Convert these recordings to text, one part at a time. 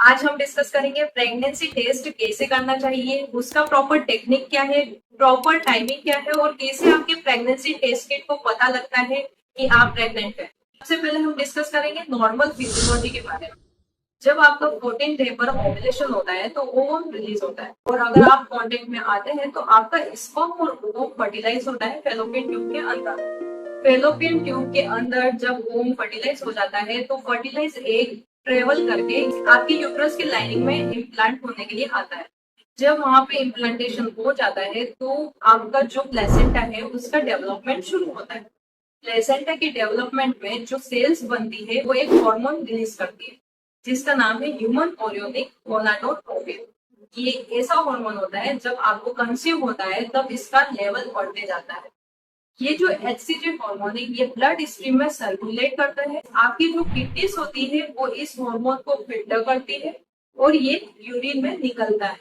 आज हम डिस्कस करेंगे प्रेगनेंसी टेस्ट कैसे करना चाहिए, उसका प्रॉपर टेक्निक क्या है, प्रॉपर टाइमिंग क्या है और कैसे आपके प्रेगनेंसी टेस्ट किट को पता लगता है कि आप प्रेग्नेंट हैं। सबसे पहले हम डिस्कस करेंगे नॉर्मल फिजियोलॉजी के बारे में। जब आपका 14 डे पर ओव्यूलेशन होता है तो ओवम रिलीज होता है और अगर आप कांटेक्ट में आते हैं तो आपका स्पर्म और ओवम फर्टिलाइज होता है फेलोपियन ट्यूब के अंदर। फेलोपियन ट्यूब के अंदर जब ओम फर्टिलाइज हो जाता है तो फर्टिलाइज एग ट्रेवल करके आपकी यूट्रस की लाइनिंग में इम्प्लांट होने के लिए आता है। जब वहां पे इम्प्लांटेशन हो जाता है तो आपका जो प्लेसेंटा है उसका डेवलपमेंट शुरू होता है। प्लेसेंटा की डेवलपमेंट में जो सेल्स बनती है वो एक हार्मोन रिलीज करती है जिसका नाम है ह्यूमन ओरियोनिक गोनाडोट्रोपिन। ये ऐसा हार्मोन होता है जब आपको कंसीव होता है तब इसका लेवल बढ़ते जाता है। ये जो एचसीजी हार्मोन है ये ब्लड स्ट्रीम में सर्कुलेट करता है। आपकी जो किडनीज होती है वो इस हार्मोन को फिल्टर करती है और ये यूरिन में निकलता है।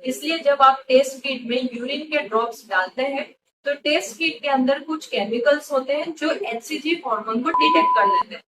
इसलिए जब आप टेस्ट किट में यूरिन के ड्रॉप्स डालते हैं तो टेस्ट किट के अंदर कुछ केमिकल्स होते हैं जो एचसीजी हार्मोन को डिटेक्ट कर लेते हैं।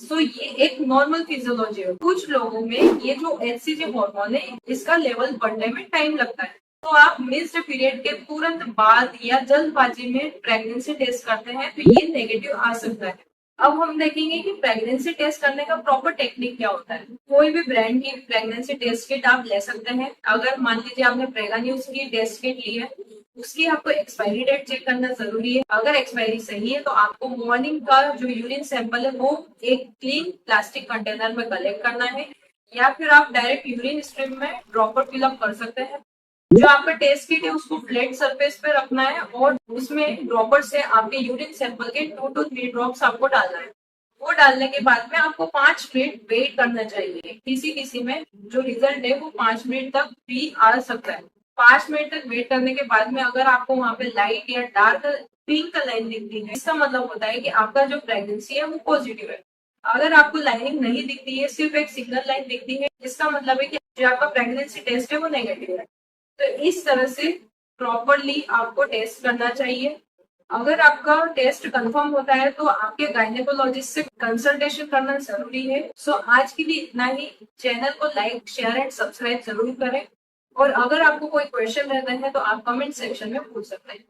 सो ये एक नॉर्मल फिजियोलॉजी है। कुछ लोगों में ये जो एचसीजी हार्मोन है इसका लेवल बढ़ने में टाइम लगता है, तो आप मिस्ड पीरियड के तुरंत बाद या जल्दबाजी में प्रेगनेंसी टेस्ट करते हैं तो ये नेगेटिव आ सकता है। अब हम देखेंगे कि प्रेगनेंसी टेस्ट करने का प्रॉपर टेक्निक क्या होता है। कोई भी ब्रांड की प्रेगनेंसी टेस्ट किट आप ले सकते हैं। अगर मान लीजिए आपने प्रेगा न्यूज की टेस्ट किट ली है, उसकी आपको एक्सपायरी डेट चेक करना जरूरी है। अगर एक्सपायरी सही है तो आपको मॉर्निंग का जो यूरिन सैंपल है वो एक क्लीन प्लास्टिक कंटेनर में कलेक्ट करना है या फिर आप डायरेक्ट यूरिन स्ट्रीम में ड्रॉपर फिलअप कर सकते हैं। जो आपका टेस्ट किट है उसको फ्लैट सरफेस पे रखना है और उसमें ड्रॉपर से आपके यूरिन सैंपल के 2 to 3 ड्रॉप्स आपको डालना है। वो डालने के बाद में आपको 5 मिनट वेट करना चाहिए। किसी किसी में जो रिजल्ट है वो 5 मिनट तक भी आ सकता है। 5 मिनट तक वेट करने के बाद में अगर आपको वहां पे लाइट या डार्क पिंक लाइन दिखती है इसका मतलब होता है कि आपका जो प्रेगनेंसी है वो पॉजिटिव है। अगर आपको लाइनिंग नहीं दिखती है, सिर्फ एक सिंगल लाइन दिखती है, इसका मतलब है कि जो आपका प्रेगनेंसी टेस्ट है वो नेगेटिव है। तो इस तरह से प्रॉपरली आपको टेस्ट करना चाहिए। अगर आपका टेस्ट कंफर्म होता है तो आपके गायनेकोलॉजिस्ट से कंसल्टेशन करना जरूरी है। सो आज के लिए इतना ही। चैनल को लाइक शेयर एंड सब्सक्राइब जरूर करें और अगर आपको कोई क्वेश्चन रहता है तो आप कमेंट सेक्शन में पूछ सकते हैं।